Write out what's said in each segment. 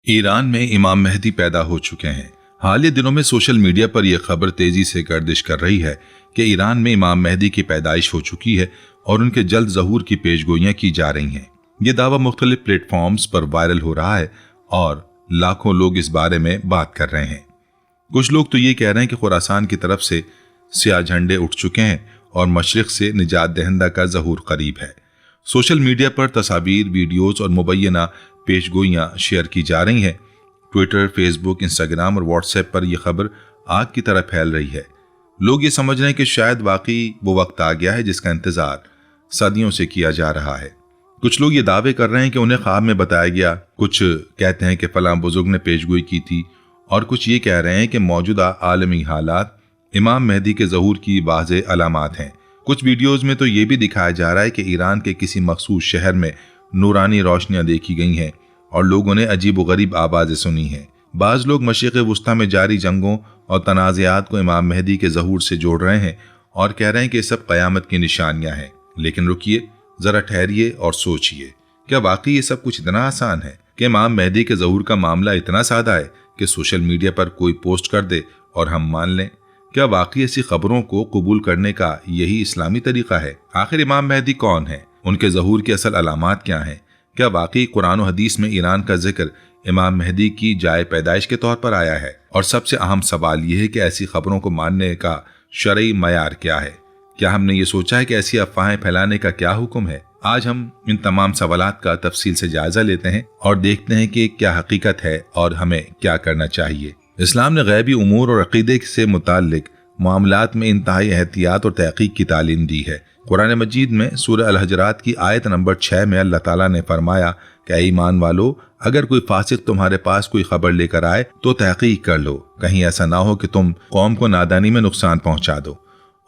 Iran में इमाम मेहदी पैदा हो चुके हैं। हालिया दिनों में सोशल मीडिया पर यह खबर तेजी से गर्दिश कर रही है कि ईरान में इमाम मेहदी की पैदाइश हो चुकी है और उनके जल्द ज़हूर की पेशगोइयां की जा रही हैं। ये दावा मुख्तलिफ प्लेटफॉर्म्स पर वायरल हो रहा है और लाखों लोग इस बारे में बात कर रहे हैं। कुछ लोग तो ये कह रहे हैं कि खुरासान की तरफ से स्याह झंडे उठ चुके हैं और मशरिक से निजात दहिंदा का ज़हूर करीब है। सोशल मीडिया पर तस्वीर, वीडियोस और मुबैना पेशगोइयां शेयर की जा रही हैं। ट्विटर, फेसबुक, इंस्टाग्राम और व्हाट्सएप पर यह खबर आग की तरह फैल रही है। लोग ये समझ रहे हैं कि शायद वाकई वो वक्त आ गया है जिसका इंतजार सदियों से किया जा रहा है। कुछ लोग ये दावे कर रहे हैं कि उन्हें ख्वाब में बताया गया, कुछ कहते हैं कि फलां बुजुर्ग ने पेशगोई की थी और कुछ ये कह रहे हैं कि मौजूदा आलमी हालात इमाम मेहदी के ज़हूर की वाज़ेह अलामात हैं। कुछ वीडियोज़ में तो ये भी दिखाया जा रहा है कि ईरान के किसी मखसूस शहर में नूरानी रोशनियां देखी गई हैं और लोगों ने अजीब व गरीब आवाज़ें सुनी हैं। बाज़ लोग मशरिक़ वुस्ता में जारी जंगों और तनाज़ात को इमाम मेहदी के ज़हूर से जोड़ रहे हैं और कह रहे हैं कि ये सब क़यामत की निशानियां हैं। लेकिन रुकिए, ज़रा ठहरिए और सोचिए, क्या वाकई ये सब कुछ इतना आसान है कि इमाम मेहदी के ज़हूर का मामला इतना सादा है कि सोशल मीडिया पर कोई पोस्ट कर दे और हम मान लें? क्या वाकई ऐसी खबरों को कबूल करने का यही इस्लामी तरीका है? आखिर इमाम मेहदी कौन है? उनके ज़हूर की असल अलामात क्या हैं? क्या वाकई कुरान और हदीस में ईरान का जिक्र इमाम मेहदी की जाए पैदाइश के तौर पर आया है? और सबसे अहम सवाल यह है कि ऐसी खबरों को मानने का शरई मयार क्या है? क्या हमने ये सोचा है कि ऐसी अफवाहें फैलाने का क्या हुक्म है? आज हम इन तमाम सवालात का तफसील से जायजा लेते हैं और देखते हैं कि क्या हकीकत है और हमें क्या करना चाहिए। इस्लाम ने गैबी उमूर और अकीदे से मुताल्लिक मामलात में इंतहाई एहतियात और तहकीक की तालीम दी है। कुरान मजीद में सूरह अल-हजरात की आयत नंबर 6 में अल्लाह ताला ने फरमाया कि ईमान वालो, अगर कोई फासिक तुम्हारे पास कोई खबर लेकर आए तो तहकीक कर लो, कहीं ऐसा ना हो कि तुम कौम को नादानी में नुकसान पहुंचा दो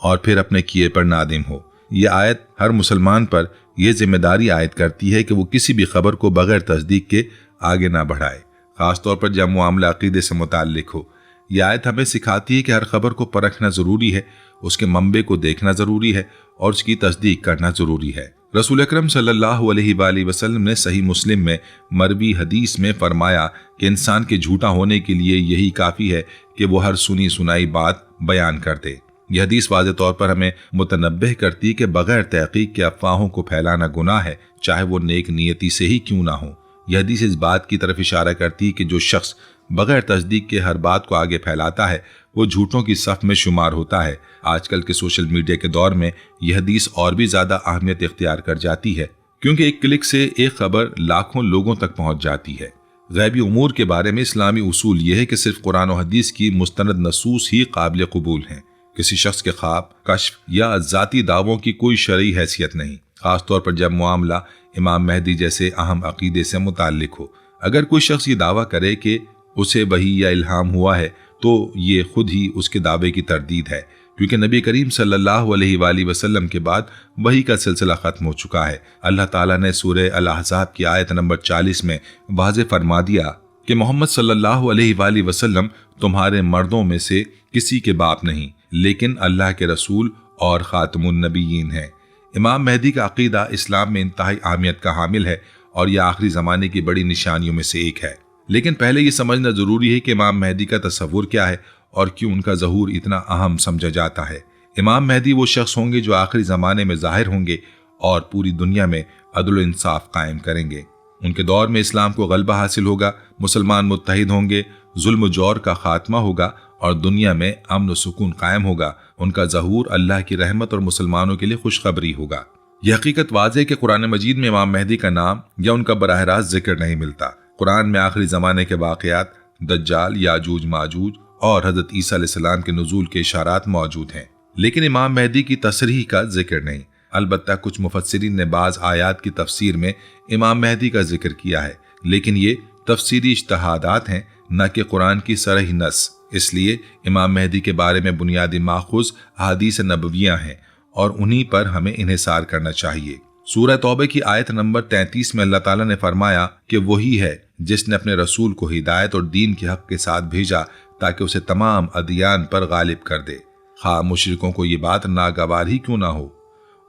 और फिर अपने किए पर नादिम हो। यह आयत हर मुसलमान पर यह जिम्मेदारी आयद करती है कि वो किसी भी खबर को बगैर तस्दीक के आगे ना बढ़ाए, खासतौर पर जब मामला अकीदे से मुताल्लिक हो। यह आयत हमें सिखाती है कि हर खबर को परखना ज़रूरी है, उसके मंबे को देखना ज़रूरी है और उसकी तस्दीक करना ज़रूरी है। रसूल अकरम सल्लल्लाहु अलैहि वसल्लम ने सही मुस्लिम में मरवी हदीस में फरमाया कि इंसान के झूठा होने के लिए यही काफ़ी है कि वो हर सुनी सुनाई बात बयान कर दे। यह हदीस वाज़े तौर पर हमें मुतनब्बह करती है कि बगैर तहकीक के अफवाहों को फैलाना गुनाह है, चाहे वो नेक नियति से ही क्यों ना हो। यह हदीस इस बात की तरफ इशारा करती है कि जो शख्स बगैर तस्दीक के हर बात को आगे फैलाता है वो झूठों की सफ में शुमार होता है। आजकल के सोशल मीडिया के दौर में यह हदीस और भी ज्यादा अहमियत इख्तियार कर जाती है, क्योंकि एक क्लिक से एक खबर लाखों लोगों तक पहुंच जाती है। गैबी उमूर के बारे में इस्लामी उसूल यह है कि सिर्फ कुरान और हदीस की मुस्तनद नसूस ही काबिल कबूल हैं। किसी शख्स के ख्वाब, कश्फ या जाती दावों की कोई शरई हैसियत नहीं, खासतौर पर जब मामला इमाम मेहदी जैसे अहम अकीदे से मुताल्लिक हो। अगर कोई शख्स ये दावा करे कि उसे वही या इल्हाम हुआ है तो ये खुद ही उसके दावे की तरदीद है, क्योंकि नबी करीम सल्लल्लाहु अलैहि वसल्लम के बाद वही का सिलसिला खत्म हो चुका है। अल्लाह ताला ने सूरह अल-अहज़ाब की आयत नंबर 40 में वाज़ेह फरमा दिया कि मोहम्मद सल्लल्लाहु अलैहि वसल्लम तुम्हारे मर्दों में से किसी के बाप नहीं, लेकिन अल्लाह के रसूल और खातमुन नबीयीन हैं। इमाम मेहदी का अकीदा इस्लाम में इंतहाई अहमियत का हामिल है और यह आखिरी ज़माने की बड़ी निशानियों में से एक है। लेकिन पहले ये समझना ज़रूरी है कि इमाम मेहदी का तस्वुर क्या है और क्यों उनका ज़हूर इतना अहम समझा जाता है। इमाम मेहदी वो शख्स होंगे जो आखिरी ज़माने में ज़ाहिर होंगे और पूरी दुनिया में अदल इंसाफ कायम करेंगे। उनके दौर में इस्लाम को गलबा हासिल होगा, मुसलमान मुत्तहिद होंगे, जुल्म जौर का खात्मा होगा और दुनिया में अमन व सुकून कायम होगा। उनका ज़हूर अल्लाह की रहमत और मुसलमानों के लिए खुशखबरी होगा। यह हकीकत वाज़ेह है कि कुरान मजीद में इमाम मेहदी का नाम या उनका बराह रास्त जिक्र नहीं मिलता। कुरान में आखिरी ज़माने के वाक़यात, दज्जाल, याजूज माजूज और हज़रत ईसा अलैहिस्सलाम के नुज़ूल के इशारात मौजूद हैं, लेकिन इमाम मेहदी की तसरीह का जिक्र नहीं। अलबत्ता कुछ मुफस्सिरीन ने बाज़ आयात की तफसीर में इमाम मेहदी का जिक्र किया है, लेकिन ये तफसीरी इज्तिहादात हैं, न कि कुरान की सरही नस। इसलिए इमाम मेहदी के बारे में बुनियादी माखूज़ अहादीस नबवियाँ हैं और उन्हीं पर हमें इन्हिसार करना चाहिए। सूरह तौबा की आयत नंबर 33 में अल्लाह ताला ने फरमाया कि वही है जिसने अपने रसूल को हिदायत और दीन के हक के साथ भेजा ताकि उसे तमाम अदियान पर गालिब कर दे, खा मुशरिकों को ये बात नागवार ही क्यों ना हो।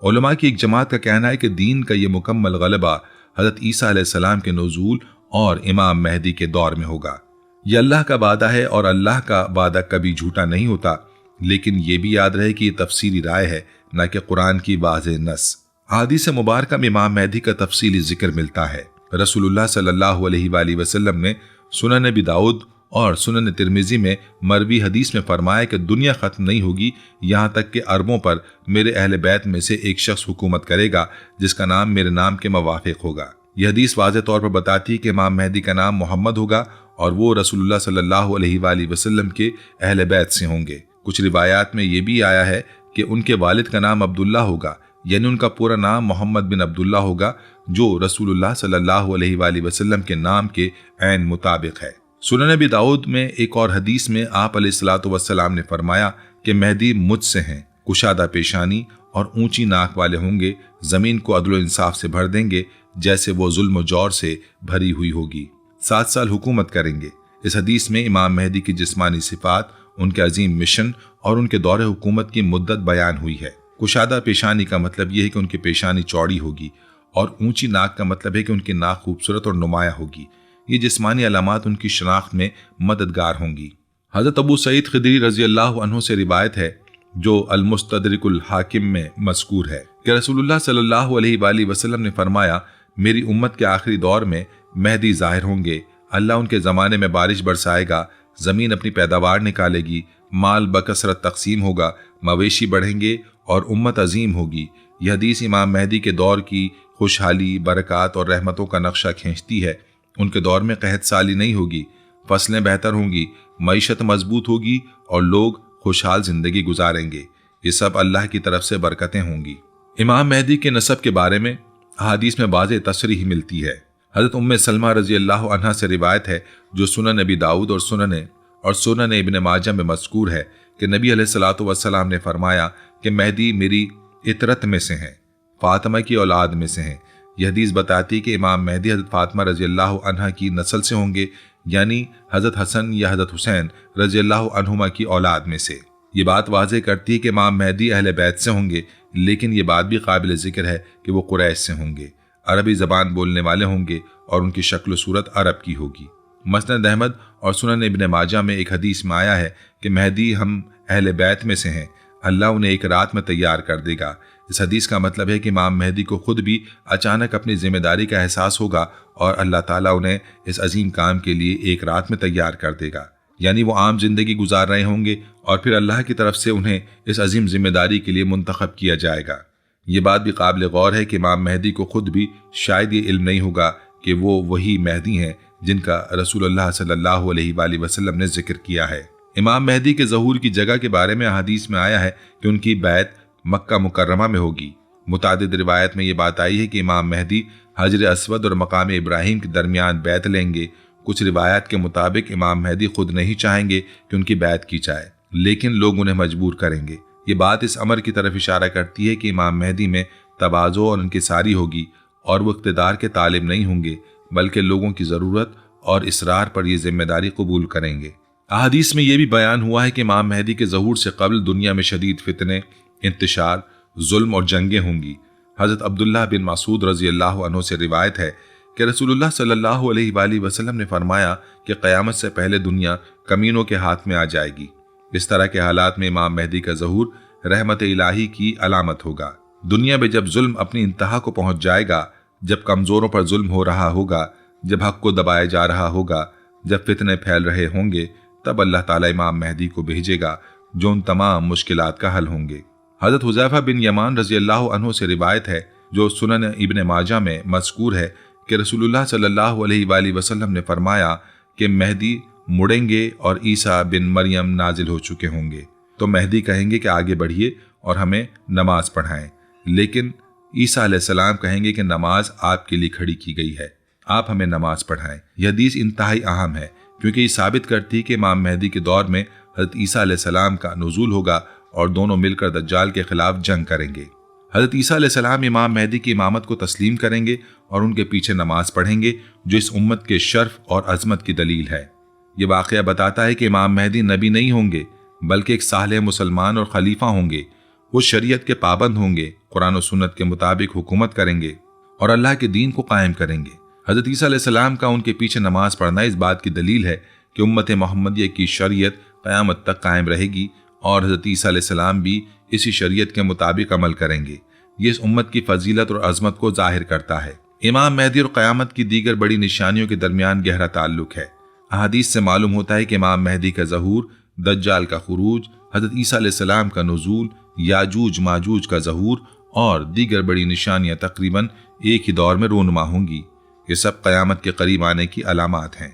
उलमा की एक जमात का कहना है कि दीन का ये मुकम्मल गलबा हज़रत ईसा अलैहिस्सलाम के नुज़ूल और इमाम मेहदी के दौर में होगा। यह अल्लाह का वादा है और अल्लाह का वादा कभी झूठा नहीं होता, लेकिन ये भी याद रहे कि ये तफसीली राय है, न कि कुरान की वाज़ेह नस। हदीस मुबारका में इमाम मेहदी का तफसीली जिक्र मिलता है। रसूलुल्लाह सल्लल्लाहु अलैहि वसल्लम ने सुनन नबी दाऊद और सुनन तिरमिजी में मरवी हदीस में फरमाया कि दुनिया खत्म नहीं होगी यहाँ तक कि अरबों पर मेरे अहले बैत में से एक शख्स हुकूमत करेगा जिसका नाम मेरे नाम के मुवाफिक होगा। यह हदीस वाज़ेह तौर पर बताती है कि इमाम मेहदी का नाम मोहम्मद होगा और वो रसूलुल्लाह सल्लल्लाहु अलैहि वसल्लम के अहले बैत से होंगे। कुछ रिवायात में ये भी आया है कि उनके वालिद का नाम अब्दुल्ला होगा, यानी उनका पूरा नाम मोहम्मद बिन अब्दुल्ला होगा, जो रसूलुल्लाह सल्लल्लाहु अलैहि वसल्लम के नाम के ऐन मुताबिक है। सुनन नबी दाऊद में एक और हदीस में आप अलैहिस्सलातु वस्सलाम ने फरमाया कि मेहदी मुझसे हैं, कुशादा पेशानी और ऊंची नाक वाले होंगे, जमीन को अदल इंसाफ से भर देंगे जैसे वो जुल्म जौर से भरी हुई होगी, 7 साल हुकूमत करेंगे। इस हदीस में इमाम मेहदी की जिस्मानी सिफात, उनके अजीम मिशन और उनके दौरे हुकूमत की मुद्दत बयान हुई है। कुशादा पेशानी का मतलब यह है कि उनकी पेशानी चौड़ी होगी और ऊंची नाक का मतलब है कि उनकी नाक खूबसूरत और नुमाया होगी। ये जिस्मानी अलामात उनकी शनाख्त में मददगार होंगी। हज़रत अबू सईद खदरी रज़ी अल्लाह अन्हु से रिवायत है, जो अल-मुस्तदरिकुल हाकिम में मज़कूर है, कि रसूलुल्लाह सल्लल्लाहु अलैहि वसल्लम ने फरमाया, मेरी उम्मत के आखिरी दौर में मेहदी ज़ाहिर होंगे। अल्लाह उनके ज़माने में बारिश बरसाएगा, ज़मीन अपनी पैदावार निकालेगी, माल बकसरत तकसीम होगा, मवेशी बढ़ेंगे और उम्मत अजीम होगी। यह हदीस इमाम मेहदी के दौर की खुशहाली, बरक़ात और रहमतों का नक्शा खींचती है। उनके दौर में कहत साली नहीं होगी, फसलें बेहतर होंगी, मईशत मजबूत होगी और लोग खुशहाल जिंदगी गुजारेंगे। ये सब अल्लाह की तरफ से बरकतें होंगी। इमाम मेहदी के नसब के बारे में हदीस में वाज़ेह तसरीह मिलती है। हज़रत उम्मे सलमा रज़ी अल्लाह अन्हा से रिवायत है, जो सुनन नबी दाऊद और सुनन इब्न माजा में मज़कूर है, कि नबी अलैहिस्सलातु वस्सलाम ने फरमाया कि मेहदी मेरी इतरत में से हैं, फातिमा की औलाद में से हैं। यह हदीस बताती है कि इमाम मेहदी हज़रत फातिमा रज़ी अल्लाह अन्हा की नस्ल से होंगे, यानी हज़रत हसन या हज़रत हुसैन रज़ी अल्लाह अन्हुमा की औलाद में से। ये बात वाज़ेह करती है कि इमाम मेहदी अहले बैत से होंगे, लेकिन ये बात भी काबिल ज़िक्र है कि वो कुरैश से होंगे, अरबी ज़बान बोलने वाले होंगे और उनकी शक्ल सूरत अरब की होगी। मसनद अहमद और सुनन इब्न माजा में एक हदीस में आया है कि मेहदी हम अहले बैत में से हैं, अल्लाह उन्हें एक रात में तैयार कर देगा। इस हदीस का मतलब है कि इमाम मेहदी को खुद भी अचानक अपनी जिम्मेदारी का एहसास होगा और अल्लाह ताला उन्हें इस अजीम काम के लिए एक रात में तैयार कर देगा, यानी वो आम जिंदगी गुजार रहे होंगे और फिर अल्लाह की तरफ से उन्हें इस अजीम जिम्मेदारी के लिए मुंतखब किया जाएगा। ये बात भी काबिल गौर है कि इमाम मेहदी को खुद भी शायद ये इल्म नहीं होगा कि वो वही मेहदी हैं जिनका रसूलुल्लाह सल्लल्लाहु अलैहि वसल्लम ने जिक्र किया है। इमाम मेहदी के ज़हूर की जगह के बारे में हदीस में आया है कि उनकी बैत मक्का मुकर्रमा में होगी। मुतादिद रिवायत में ये बात आई है कि इमाम मेहदी हजर अस्वद और मकाम इब्राहिम के दरमियान बैत लेंगे। कुछ रिवायात के मुताबिक इमाम मेहदी खुद नहीं चाहेंगे कि उनकी बैत की जाए, लेकिन लोग उन्हें मजबूर करेंगे। ये बात इस अमर की तरफ इशारा करती है कि इमाम मेहदी में तवाज़ो और इनकिसारी होगी और वो इक़्तिदार के तालिब नहीं होंगे, बल्कि लोगों की ज़रूरत और इसरार पर यह जिम्मेदारी कबूल करेंगे। अहादीस में यह भी बयान हुआ है कि इमाम मेहदी के ज़हूर से कबल दुनिया में शदीद फितने, इंतशार, जुल्म और जंगें होंगी। हज़रत अब्दुल्लाह बिन मसूद रज़ी अल्लाह अन्हु से रिवायत है कि रसूलुल्लाह सल्लल्लाहु अलैहि वसल्लम ने फरमाया कि क़यामत से पहले दुनिया कमीनों के हाथ में आ जाएगी। इस तरह के हालात में इमाम मेहदी का ज़हूर रहमत इलाही की अलामत होगा। दुनिया में जब जुल्म अपनी इंतहा को पहुंच जाएगा, जब कमज़ोरों पर जुल्म हो रहा होगा, जब हक को दबाया जा रहा होगा, जब फितने फैल रहे होंगे, तब अल्लाह ताला इमाम मेहदी को भेजेगा जो उन तमाम मुश्किलात का हल होंगे। हज़रत हुज़ैफा बिन यमान रज़ी अल्लाह अन्हु से रिवायत है, जो सुनन इब्न माजा में मज़कूर है, कि रसूलुल्लाह सल्लल्लाहु अलैहि वसल्लम ने फरमाया कि मेहदी मुड़ेंगे और ईसा बिन मरियम नाजिल हो चुके होंगे। तो मेहदी कहेंगे कि आगे बढ़िए और हमें नमाज पढ़ाएं, लेकिन ईसा अलैहिस्सलाम कहेंगे कि नमाज आपके लिए खड़ी की गई है, आप हमें नमाज पढ़ाएं। यह हदीस इंतहाई अहम है, क्योंकि ये साबित करती है कि इमाम मेहदी के दौर में हज़रत ईसा अलैहिस्सलाम का नुज़ूल होगा और दोनों मिलकर दज्जाल के खिलाफ जंग करेंगे। हज़रत ईसा अलैहिस्सलाम इमाम मेहदी की इमामत को तस्लीम करेंगे और उनके पीछे नमाज पढ़ेंगे, जो इस उम्मत के शर्फ और अजमत की दलील है। ये वाक़या बताता है कि इमाम मेहदी नबी नहीं होंगे, बल्कि एक सालेह मुसलमान और खलीफा होंगे। वो शरीयत के पाबंद होंगे, कुरान और सुन्नत के मुताबिक हुकूमत करेंगे और अल्लाह के दीन को कायम करेंगे। حضرت عیسیٰ علیہ السلام کا ان کے پیچھے نماز پڑھنا اس بات کی دلیل ہے کہ امت محمدیہ کی شریعت قیامت تک قائم رہے گی اور حضرت عیسیٰ علیہ السلام بھی اسی شریعت کے مطابق عمل کریں گے۔ یہ اس امت کی فضیلت اور عظمت کو ظاہر کرتا ہے۔ امام مہدی اور قیامت کی دیگر بڑی نشانیوں کے درمیان گہرا تعلق ہے۔ احادیث سے معلوم ہوتا ہے کہ امام مہدی کا ظہور، دجال کا خروج، حضرت عیسیٰ علیہ السلام کا نزول، یاجوج ماجوج کا ظہور اور دیگر بڑی نشانیاں تقریباً ایک ہی دور میں رونما ہوں گی۔ یہ سب قیامت کے قریب آنے کی علامات ہیں۔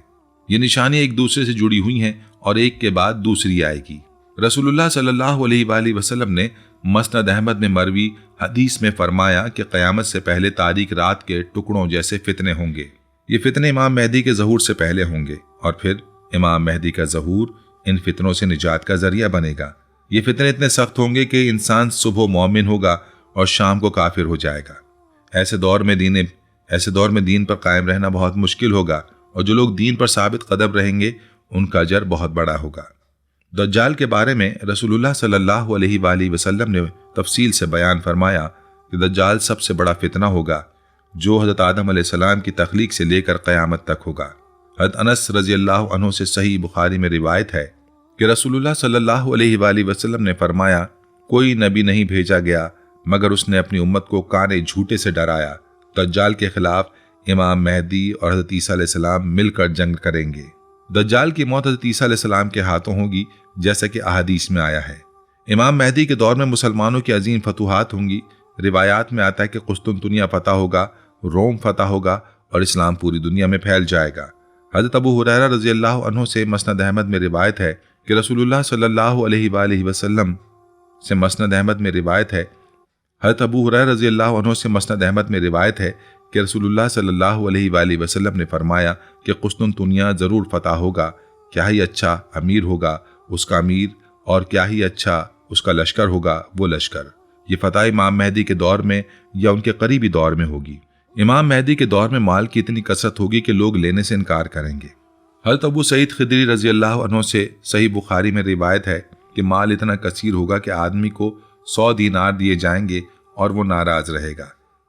یہ نشانیاں ایک دوسرے سے جڑی ہوئی ہیں اور ایک کے بعد دوسری آئے گی۔ رسول اللہ صلی اللہ علیہ وآلہ وسلم نے مسند احمد میں مروی حدیث میں فرمایا کہ قیامت سے پہلے تاریک رات کے ٹکڑوں جیسے فتنے ہوں گے۔ یہ فتنے امام مہدی کے ظہور سے پہلے ہوں گے اور پھر امام مہدی کا ظہور ان فتنوں سے نجات کا ذریعہ بنے گا۔ یہ فتنے اتنے سخت ہوں گے کہ انسان صبح مومن ہوگا اور شام کو کافر ہو جائے گا۔ ایسے دور میں دین پر قائم رہنا بہت مشکل ہوگا اور جو لوگ دین پر ثابت قدم رہیں گے ان کا اجر بہت بڑا ہوگا۔ دجال کے بارے میں رسول اللہ صلی اللہ علیہ وآلہ وسلم نے تفصیل سے بیان فرمایا کہ دجال سب سے بڑا فتنہ ہوگا جو حضرت آدم علیہ السلام کی تخلیق سے لے کر قیامت تک ہوگا۔ حضرت انس رضی اللہ عنہ سے صحیح بخاری میں روایت ہے کہ رسول اللہ صلی اللہ علیہ وآلہ وسلم نے فرمایا، کوئی نبی نہیں بھیجا گیا مگر اس نے اپنی امت کو کانے جھوٹے سے ڈرایا۔ دجال کے خلاف امام مہدی اور حضرت عیسیٰ علیہ السلام مل کر جنگ کریں گے۔ دجال کی موت حضرت عیسیٰ علیہ السلام کے ہاتھوں ہوگی جیسا کہ احادیث میں آیا ہے۔ امام مہدی کے دور میں مسلمانوں کی عظیم فتوحات ہوں گی۔ روایات میں آتا ہے کہ قسطنطنیہ فتح ہوگا، روم فتح ہوگا اور اسلام پوری دنیا میں پھیل جائے گا۔ حضرت ابو ہریرہ رضی اللہ عنہ سے مسند احمد میں روایت ہے کہ رسول اللہ صلی اللہ علیہ وآلہ وسلم سے مسند احمد میں روایت ہے حضرت ابو ہریرہ رضی اللہ عنہ سے مسند احمد میں روایت ہے کہ رسول اللہ صلی اللہ علیہ وآلہ وسلم نے فرمایا کہ قسطنطنیہ ضرور فتح ہوگا، کیا ہی اچھا امیر ہوگا اس کا امیر اور کیا ہی اچھا اس کا لشکر ہوگا وہ لشکر۔ یہ فتح امام مہدی کے دور میں یا ان کے قریبی دور میں ہوگی۔ امام مہدی کے دور میں مال کی اتنی کثرت ہوگی کہ لوگ لینے سے انکار کریں گے۔ حضرت ابو سعید خدری رضی اللہ عنہ سے صحیح بخاری میں روایت ہے کہ مال اتنا کثیر ہوگا کہ آدمی کو 100 دینار دیے جائیں گے اور وہ ناراض رہے گا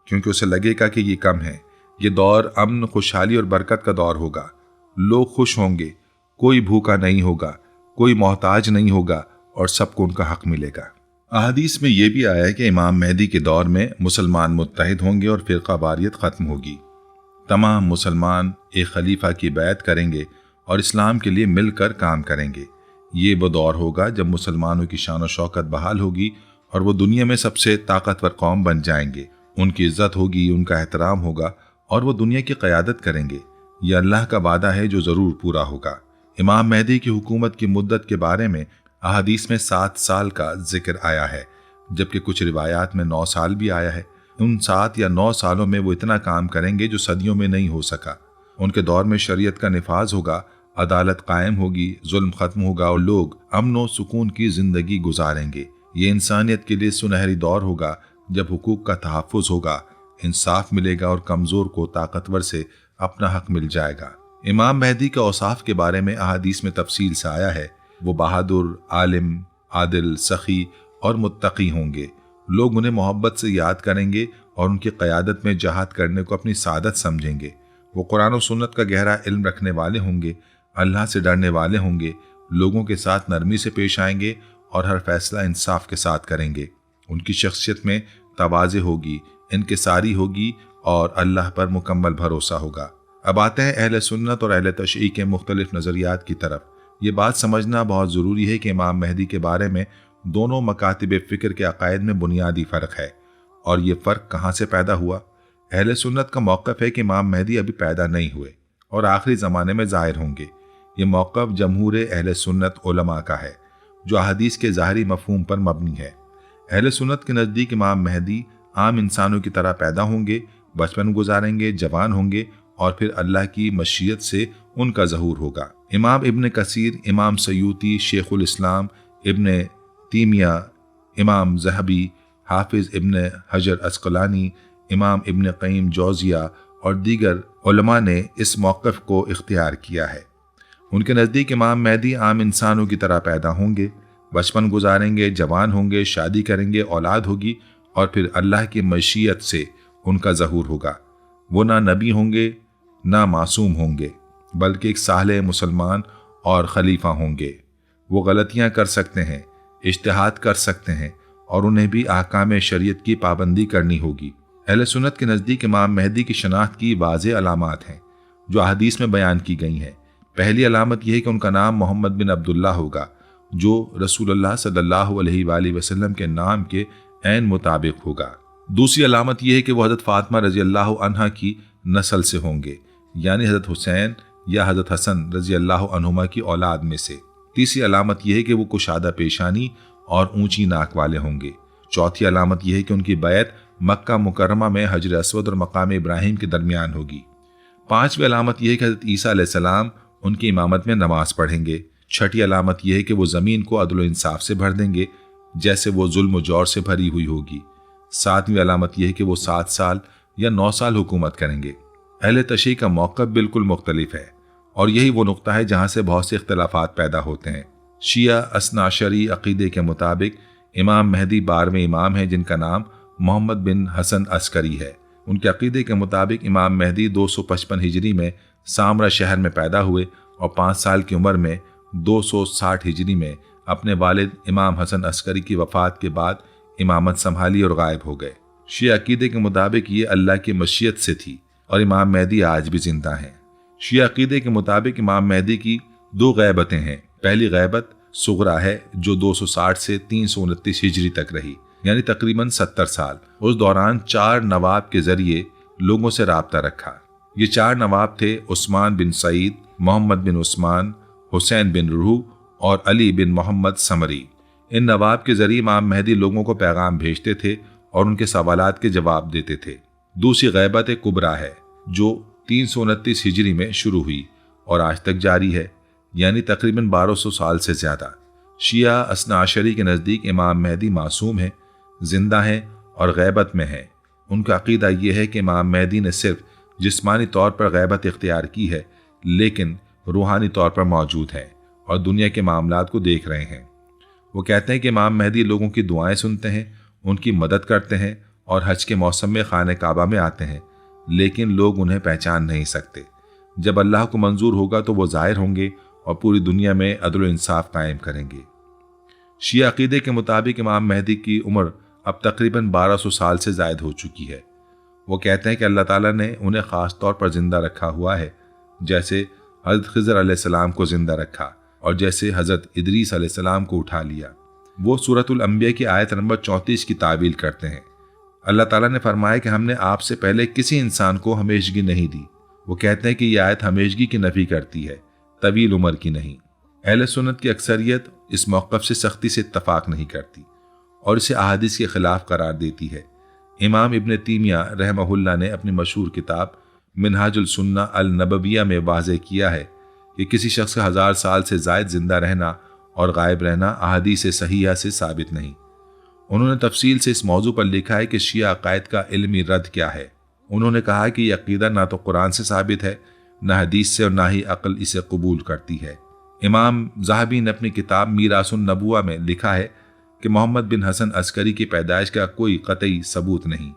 کیونکہ اسے لگے گا کہ یہ کم ہے۔ یہ دور امن، خوشحالی اور برکت کا دور ہوگا۔ لوگ خوش ہوں گے، کوئی بھوکا نہیں ہوگا، کوئی محتاج نہیں ہوگا اور سب کو ان کا حق ملے گا۔ احادیث میں یہ بھی آیا ہے کہ امام مہدی کے دور میں مسلمان متحد ہوں گے اور فرقہ واریت ختم ہوگی۔ تمام مسلمان ایک خلیفہ کی بیعت کریں گے اور اسلام کے لیے مل کر کام کریں گے۔ یہ وہ دور ہوگا جب مسلمانوں کی شان و شوکت بحال ہوگی اور وہ دنیا میں سب سے طاقتور قوم بن جائیں گے۔ ان کی عزت ہوگی، ان کا احترام ہوگا اور وہ دنیا کی قیادت کریں گے۔ یہ اللہ کا وعدہ ہے جو ضرور پورا ہوگا۔ امام مہدی کی حکومت کی مدت کے بارے میں احادیث میں 7 سال کا ذکر آیا ہے، جبکہ کچھ روایات میں 9 سال بھی آیا ہے۔ ان 7 یا 9 سالوں میں وہ اتنا کام کریں گے جو صدیوں میں نہیں ہو سکا۔ ان کے دور میں شریعت کا نفاذ ہوگا، عدالت قائم ہوگی، ظلم ختم ہوگا اور لوگ امن و سکون کی زندگی گزاریں گے۔ یہ انسانیت کے لیے سنہری دور ہوگا جب حقوق کا تحفظ ہوگا، انصاف ملے گا اور کمزور کو طاقتور سے اپنا حق مل جائے گا۔ امام مہدی کے اوصاف کے بارے میں احادیث میں تفصیل سے آیا ہے۔ وہ بہادر، عالم، عادل، سخی اور متقی ہوں گے۔ لوگ انہیں محبت سے یاد کریں گے اور ان کی قیادت میں جہاد کرنے کو اپنی سعادت سمجھیں گے۔ وہ قرآن و سنت کا گہرا علم رکھنے والے ہوں گے، اللہ سے ڈرنے والے ہوں گے، لوگوں کے ساتھ نرمی سے پیش آئیں گے اور ہر فیصلہ انصاف کے ساتھ کریں گے۔ ان کی شخصیت میں تواضع ہوگی، انکساری ہوگی اور اللہ پر مکمل بھروسہ ہوگا۔ اب آتے ہیں اہل سنت اور اہل تشیع کے مختلف نظریات کی طرف۔ یہ بات سمجھنا بہت ضروری ہے کہ امام مہدی کے بارے میں دونوں مکاتب فکر کے عقائد میں بنیادی فرق ہے، اور یہ فرق کہاں سے پیدا ہوا؟ اہل سنت کا موقف ہے کہ امام مہدی ابھی پیدا نہیں ہوئے اور آخری زمانے میں ظاہر ہوں گے۔ یہ موقف جمہور اہل سنت علماء کا ہے جو احادیث کے ظاہری مفہوم پر مبنی ہے۔ اہل سنت کے نزدیک امام مہدی عام انسانوں کی طرح پیدا ہوں گے، بچپن گزاریں گے، جوان ہوں گے اور پھر اللہ کی مشیت سے ان کا ظہور ہوگا۔ امام ابن کثیر، امام سیوطی، شیخ الاسلام ابن تیمیہ، امام ذہبی، حافظ ابن حجر عسقلانی، امام ابن قیم جوزیہ اور دیگر علماء نے اس موقف کو اختیار کیا ہے۔ ان کے نزدیک امام مہدی عام انسانوں کی طرح پیدا ہوں گے، بچپن گزاریں گے، جوان ہوں گے، شادی کریں گے، اولاد ہوگی اور پھر اللہ کی مشیت سے ان کا ظہور ہوگا۔ وہ نہ نبی ہوں گے، ना मासूम होंगे, बल्कि एक साले मुसलमान और खलीफा होंगे। वो गलतियां कर सकते हैं, इज्तिहाद कर सकते हैं और उन्हें भी ahकाम शरीयत की पाबंदी करनी होगी। अहले सुन्नत के नज़दीक इमाम मेहदी की शनाख्त की वाज़ेह अलामात हैं जो अहदीस में बयान की गई हैं। पहली अलामत यह है कि उनका नाम मोहम्मद बिन अब्दुल्ला होगा, जो रसूलुल्लाह सल्लल्लाहु अलैहि वसल्लम के नाम के ऐन मुताबिक होगा। दूसरी अलामत यह है कि वो हज़रत फातिमा रज़ी अल्लाह अन्हा की नस्ल से होंगे, यानी हज़रत हुसैन या हज़रत हसन रज़ी अल्लाह अन्हुमा की औलाद में से। तीसरी अलामत यह है कि वो कुशादा पेशानी और ऊंची नाक वाले होंगे। चौथी अलामत यह है कि उनकी बैत मक्का मुकर्रमा में हजर अस्वद और मकाम इब्राहिम के दरमियान होगी। पांचवी अलामत यह है कि हज़रत ईसा अलैहिस्सलाम उनकी इमामत में नमाज पढ़ेंगे। छठी अलामत यह है कि वो ज़मीन को अदल इंसाफ से भर देंगे जैसे वो जुल्म जौर से भरी हुई होगी। सातवीं अलामत यह है कि वो 7 साल या 9 साल हुकूमत करेंगे। अहले तशरीह का मौक़िफ़ बिल्कुल मुख्तलिफ है और यही वो नुक्ता है जहाँ से बहुत से इख्तलाफात पैदा होते हैं। शिया असनाशरी अक़ीदे के मुताबिक इमाम मेहदी 12वें इमाम हैं जिनका नाम मोहम्मद बिन हसन अस्करी है। उनके अक़ीदे के मुताबिक इमाम मेहदी 255 हिजरी में सामरा शहर में पैदा हुए और 5 साल की उम्र में 260 हिजरी में अपने वालिद इमाम हसन अस्करी की वफ़ात के बाद इमामत संभाली और गायब हो गए। शिया अक़ीदे के मुताबिक ये अल्लाह की मशीयत से थी और इमाम मेहदी आज भी जिंदा हैं। शिया अक़ीदे के मुताबिक इमाम मेहदी की 2 गैबतें हैं। पहली गैबत सुगरा है जो 260 से 329 हिजरी तक रही, यानी तकरीबन 70 साल। उस दौरान 4 नवाब के जरिए लोगों से राब्ता रखा। ये 4 नवाब थे उस्मान बिन सईद, मोहम्मद बिन उस्मान, हुसैन बिन रूह और अली बिन मोहम्मद समरी। इन नवाब के जरिए इमाम मेहदी लोगों को पैगाम भेजते थे और उनके सवालात के जवाब देते थे। दूसरी गैबत कुबरा है जो 329 हिजरी में शुरू हुई और आज तक जारी है, यानी तकरीबन 1200 साल से ज़्यादा। शिया असनाशरी के नज़दीक इमाम मेहदी मासूम है, जिंदा हैं और गैबत में हैं। उनका अक़ीदा यह है कि इमाम मेहदी ने सिर्फ जिस्मानी तौर पर गैबत इख्तियार की है, लेकिन रूहानी तौर पर मौजूद हैं और दुनिया के मामलात को देख रहे हैं। वो कहते हैं कि इमाम मेहदी लोगों की दुआएं सुनते हैं, उनकी मदद करते हैं और हज के मौसम में खाने काबा में आते हैं, लेकिन लोग उन्हें पहचान नहीं सकते। जब अल्लाह को मंजूर होगा तो वो ज़ाहिर होंगे और पूरी दुनिया में अदल इंसाफ कायम करेंगे। शिया अक़ीदे के मुताबिक इमाम मेहदी की उम्र अब तकरीबन 1200 साल से ज़ायद हो चुकी है। वो कहते हैं कि अल्लाह ताला ने उन्हें ख़ास तौर पर ज़िंदा रखा हुआ है, जैसे हज़रत ख़िज़र अलैहिस्सलाम को ज़िंदा रखा और जैसे हज़रत इदरीस अलैहिस्सलाम को उठा लिया। वो सूरतुल अंबिया की आयत नंबर 34 की तावील करते हैं। अल्लाह ताला ने फरमाया कि हमने आपसे पहले किसी इंसान को हमेशगी नहीं दी। वो कहते हैं कि यह आयत हमेशगी की नफ़ी करती है, तवील उम्र की नहीं। अहले सुन्नत की अक्सरियत इस मौक़िफ़ से सख्ती से इत्तफ़ाक़ नहीं करती और इसे अहादीस के ख़िलाफ़ करार देती है। इमाम इब्न तीमिया रहमहुल्लाह ने अपनी मशहूर किताब मिनहाजुल सुन्ना अल नबविया में वाज़ेह किया है कि किसी शख्स का 1000 साल से ज़ायद जिंदा रहना और गायब रहना अहादीस सहीहा से साबित नहीं। उन्होंने तफसील से इस मौजू पर लिखा है कि शिया अक़ायद का इल्मी रद्द क्या है। उन्होंने कहा कि यह अक़ीदा ना तो कुरान से साबित है, न हदीस से और ना ही अक़ल इसे कबूल करती है। इमाम ज़हाबी ने अपनी किताब मीरासुन नबुवा में लिखा है कि मोहम्मद बिन हसन अस्करी की पैदाइश का कोई क़तई सबूत नहीं।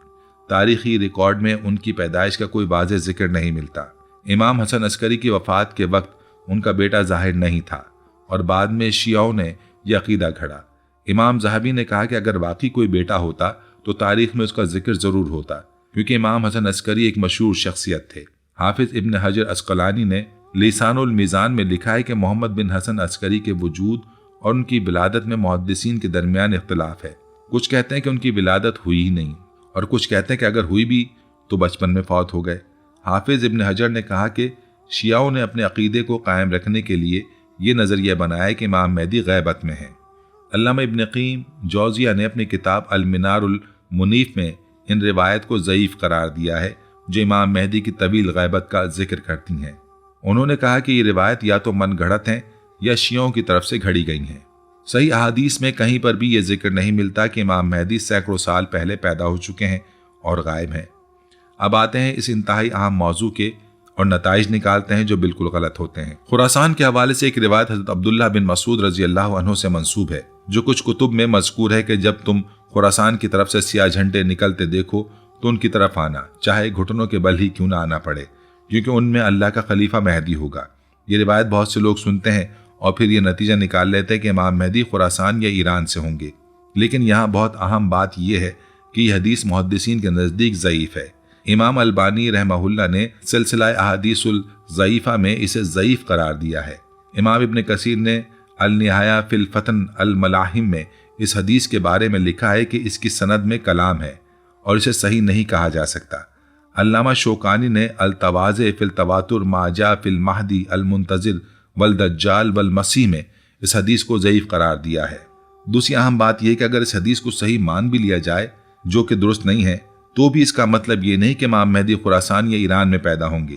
तारीख़ी रिकॉर्ड में उनकी पैदाइश का कोई वाज़ेह ज़िक्र नहीं मिलता। इमाम हसन अस्करी की वफ़ात के वक्त उनका बेटा ज़ाहिर नहीं था और बाद में शियाओं ने यह अक़ीदा घड़ा। इमाम ज़हाबी ने कहा कि अगर वाकई कोई बेटा होता तो तारीख़ में उसका जिक्र ज़रूर होता, क्योंकि इमाम हसन अस्करी एक मशहूर शख्सियत थे। हाफिज़ इब्न हजर अस्क़लानी ने लिसानुल मीज़ान में लिखा है कि मोहम्मद बिन हसन अस्करी के वजूद और उनकी विलादत में मुहद्दिसीन के दरमियान इख्तिलाफ है। कुछ कहते हैं कि उनकी विलादत हुई ही नहीं और कुछ कहते हैं कि अगर हुई भी तो बचपन में फौत हो गए। हाफिज़ इब्न हजर ने कहा कि शियाओं ने अपने अक़ीदे को कायम रखने के लिए ये नज़रिया बनाया कि इमाम मेहदी गैबत में है। अल्लामा इब्न क़य्यिम जौज़िया ने अपनी किताब अल मिनारुल मुनीफ में इन रिवायत को ज़ईफ़ करार दिया है जो इमाम मेहदी की तवील गैबत का जिक्र करती हैं। उन्होंने कहा कि ये रिवायत या तो मन गढ़ंत हैं या शियों की तरफ से घड़ी गई हैं। सही अहादीस में कहीं पर भी ये जिक्र नहीं मिलता कि इमाम मेहदी सैकड़ों साल पहले पैदा हो चुके हैं और गायब हैं। अब आते हैं इस इंतहाई अहम मौजू के और नताइज निकालते हैं जो बिल्कुल गलत होते हैं। खुरासान के हवाले से एक रिवायत हज़रत अब्दुल्लाह बिन मसूद रज़ी अल्लाह अन्हु से मंसूब है, जो कुछ कुतुब में मज़कूर है कि जब तुम खुरासान की तरफ से सियाह झंडे निकलते देखो तो उनकी तरफ आना, चाहे घुटनों के बल ही क्यों ना आना पड़े, کیونکہ ان میں اللہ کا خلیفہ مہدی ہوگا۔ یہ روایت بہت سے لوگ سنتے ہیں اور پھر یہ نتیجہ نکال لیتے ہیں کہ امام مہدی خراسان یا ایران سے ہوں گے، لیکن یہاں بہت اہم بات یہ ہے کہ یہ حدیث محدثین کے نزدیک ضعیف ہے۔ امام البانی رحمہ اللہ نے سلسلہ احادیث الضعیفہ میں اسے ضعیف قرار دیا ہے۔ امام ابن کثیر نے النہایہ فی الفتن الملاحم میں اس حدیث کے بارے میں لکھا ہے کہ اس کی سند میں کلام ہے اور اسے صحیح نہیں کہا جا سکتا۔ علامہ شوکانی نے التواضع فی التواتر ما جاء فی المہدی المنتظر والدجال والمسیح میں اس حدیث کو ضعیف قرار دیا ہے۔ دوسری اہم بات یہ کہ اگر اس حدیث کو صحیح مان بھی لیا جائے، جو کہ درست نہیں ہے، تو بھی اس کا مطلب یہ نہیں کہ امام مہدی خراسان یا ایران میں پیدا ہوں گے،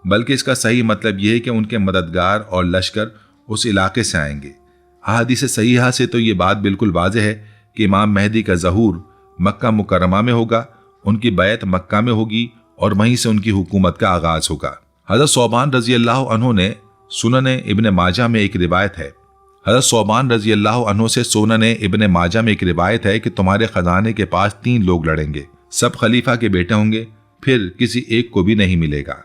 بلکہ اس کا صحیح مطلب یہ ہے کہ ان کے مددگار اور لشکر اس علاقے سے آئیں گے۔ احادیث صحیحہ سے تو یہ بات بالکل واضح ہے کہ امام مہدی کا ظہور مکہ مکرمہ میں ہوگا، ان کی بیعت مکہ میں ہوگی اور وہیں سے ان کی حکومت کا آغاز ہوگا۔ حضرت ثوبان رضی اللہ عنہ نے سنن ابن ماجہ میں ایک روایت ہے، حضرت ثوبان رضی اللہ عنہ سے سنن ابن ماجہ میں ایک روایت ہے کہ تمہارے خزانے کے پاس 3 لوگ لڑیں گے، سب خلیفہ کے بیٹے ہوں گے، پھر کسی ایک کو بھی نہیں ملے گا،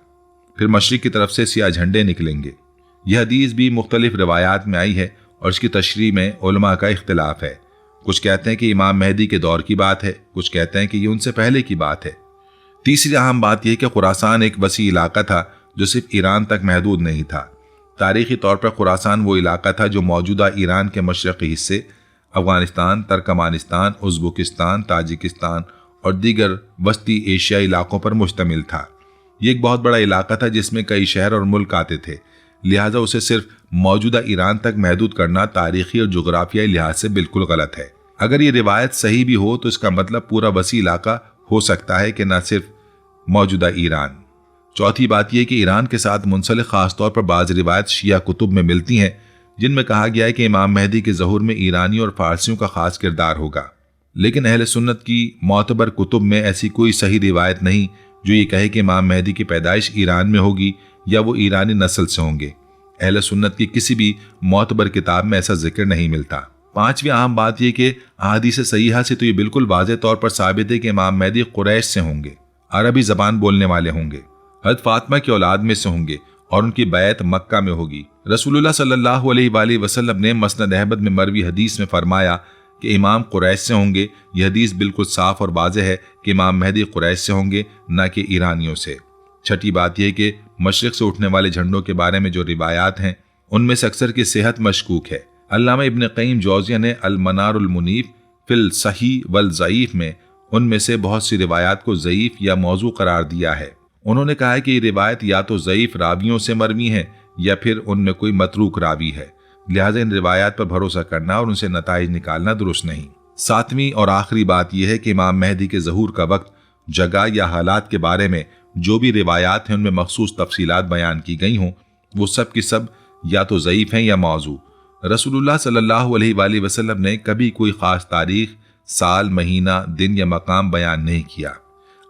پھر مشرق کی طرف سے سیاہ جھنڈے نکلیں گے۔ یہ حدیث بھی مختلف روایات میں آئی ہے اور اس کی تشریح میں علماء کا اختلاف ہے۔ کچھ کہتے ہیں کہ امام مہدی کے دور کی بات ہے، کچھ کہتے ہیں کہ یہ ان سے پہلے کی بات ہے۔ تیسری اہم بات یہ کہ خراسان ایک وسیع علاقہ تھا جو صرف ایران تک محدود نہیں تھا۔ تاریخی طور پر خراسان وہ علاقہ تھا جو موجودہ ایران کے مشرقی حصے، افغانستان، ترکمانستان، ازبکستان، تاجکستان اور دیگر وسطی ایشیائی علاقوں پر مشتمل تھا۔ یہ ایک بہت بڑا علاقہ تھا جس میں کئی شہر اور ملک آتے تھے، لہٰذا اسے صرف موجودہ ایران تک محدود کرنا تاریخی اور جغرافیائی لحاظ سے بالکل غلط ہے۔ اگر یہ روایت صحیح بھی ہو تو اس کا مطلب پورا وسیع علاقہ ہو سکتا ہے کہ نہ صرف موجودہ ایران۔ چوتھی بات یہ کہ ایران کے ساتھ منسلک خاص طور پر بعض روایت شیعہ کتب میں ملتی ہیں جن میں کہا گیا ہے کہ امام مہدی کے ظہور میں ایرانی اور فارسیوں کا خاص کردار ہوگا، لیکن اہل سنت کی معتبر کتب میں ایسی کوئی صحیح روایت نہیں جو یہ کہے کہ امام مہدی کی پیدائش ایران میں ہوگی یا وہ ایرانی نسل سے ہوں گے۔ اہل سنت کی کسی بھی معتبر کتاب میں ایسا ذکر نہیں ملتا۔ پانچویں اہم بات یہ کہ احادیث صحیحہ سے تو یہ بالکل واضح طور پر ثابت ہے کہ امام مہدی قریش سے ہوں گے، عربی زبان بولنے والے ہوں گے، حضرت فاطمہ کی اولاد میں سے ہوں گے اور ان کی بیعت مکہ میں ہوگی۔ رسول اللہ صلی اللہ علیہ وآلہ وسلم نے مسند احمد میں مروی حدیث میں فرمایا کہ امام قریش سے ہوں گے۔ یہ حدیث بالکل صاف اور واضح ہے کہ امام مہدی قریش سے ہوں گے، نہ کہ ایرانیوں سے۔ چھٹی بات یہ کہ مشرق سے اٹھنے والے جھنڈوں کے بارے میں جو روایات ہیں ان میں سے اکثر کی صحت مشکوک ہے۔ علامہ ابن قیم جوزیہ نے المنار المنیف فی الصحیح والضعیف میں ان میں سے بہت سی روایات کو ضعیف یا موضوع قرار دیا ہے۔ انہوں نے کہا ہے کہ یہ روایت یا تو ضعیف راویوں سے مروی ہے یا پھر ان میں کوئی متروک راوی ہے، لہٰذا ان روایات پر بھروسہ کرنا اور ان سے نتائج نکالنا درست نہیں۔ ساتویں اور آخری بات یہ ہے کہ امام مہدی کے ظہور کا وقت، جگہ یا حالات کے بارے میں جو بھی روایات ہیں ان میں مخصوص تفصیلات بیان کی گئی ہوں وہ سب کی سب یا تو ضعیف ہیں یا موضوع۔ رسول اللہ صلی اللہ علیہ وآلہ وسلم نے کبھی کوئی خاص تاریخ، سال، مہینہ، دن یا مقام بیان نہیں کیا۔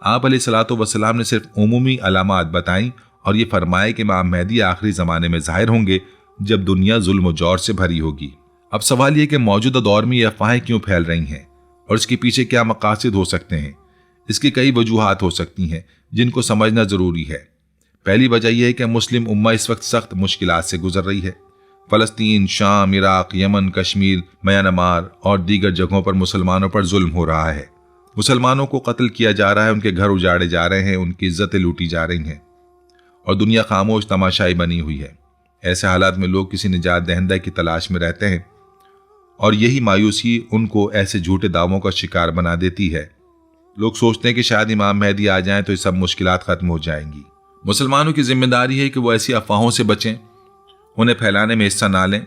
آپ علیہ الصلوۃ والسلام نے صرف عمومی علامات بتائیں اور یہ فرمایا کہ امام مہدی آخری زمانے میں ظاہر ہوں گے جب دنیا ظلم و جور سے بھری ہوگی۔ اب سوال یہ کہ موجودہ دور میں یہ افواہیں کیوں پھیل رہی ہیں اور اس کے پیچھے کیا مقاصد ہو سکتے ہیں؟ اس کی کئی وجوہات ہو سکتی ہیں جن کو سمجھنا ضروری ہے۔ پہلی وجہ یہ ہے کہ مسلم امہ اس وقت سخت مشکلات سے گزر رہی ہے۔ فلسطین، شام، عراق، یمن، کشمیر، میانمار اور دیگر جگہوں پر مسلمانوں پر ظلم ہو رہا ہے۔ مسلمانوں کو قتل کیا جا رہا ہے، ان کے گھر اجاڑے جا رہے ہیں، ان کی عزتیں لوٹی جا رہی ہیں اور دنیا خاموش تماشائی بنی ہوئی ہے۔ ایسے حالات میں لوگ کسی نجات دہندہ کی تلاش میں رہتے ہیں اور یہی مایوسی ان کو ایسے جھوٹے دعووں کا شکار بنا دیتی ہے۔ لوگ سوچتے ہیں کہ شاید امام مہدی آ جائیں تو یہ سب مشکلات ختم ہو جائیں گی۔ مسلمانوں کی ذمہ داری ہے کہ وہ ایسی افواہوں سے بچیں، انہیں پھیلانے میں حصہ نہ لیں،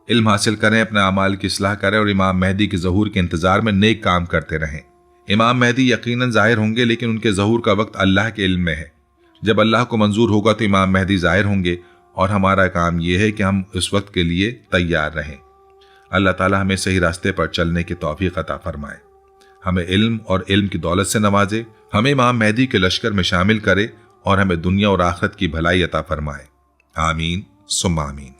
علم حاصل کریں، اپنے اعمال کی اصلاح کریں اور امام مہدی کے ظہور کے انتظار میں نیک کام کرتے رہیں۔ امام مہدی یقیناً ظاہر ہوں گے، لیکن ان کے ظہور کا وقت اللہ کے علم میں ہے۔ جب اللہ کو منظور ہوگا تو امام مہدی ظاہر ہوں گے اور ہمارا کام یہ ہے کہ ہم اس وقت کے لیے تیار رہیں۔ اللہ تعالی ہمیں صحیح راستے پر چلنے کی توفیق عطا فرمائے، ہمیں علم اور علم کی دولت سے نوازے، ہمیں امام مہدی کے لشکر میں شامل کرے اور ہمیں دنیا اور آخرت کی بھلائی عطا فرمائے۔ آمین ثم آمین۔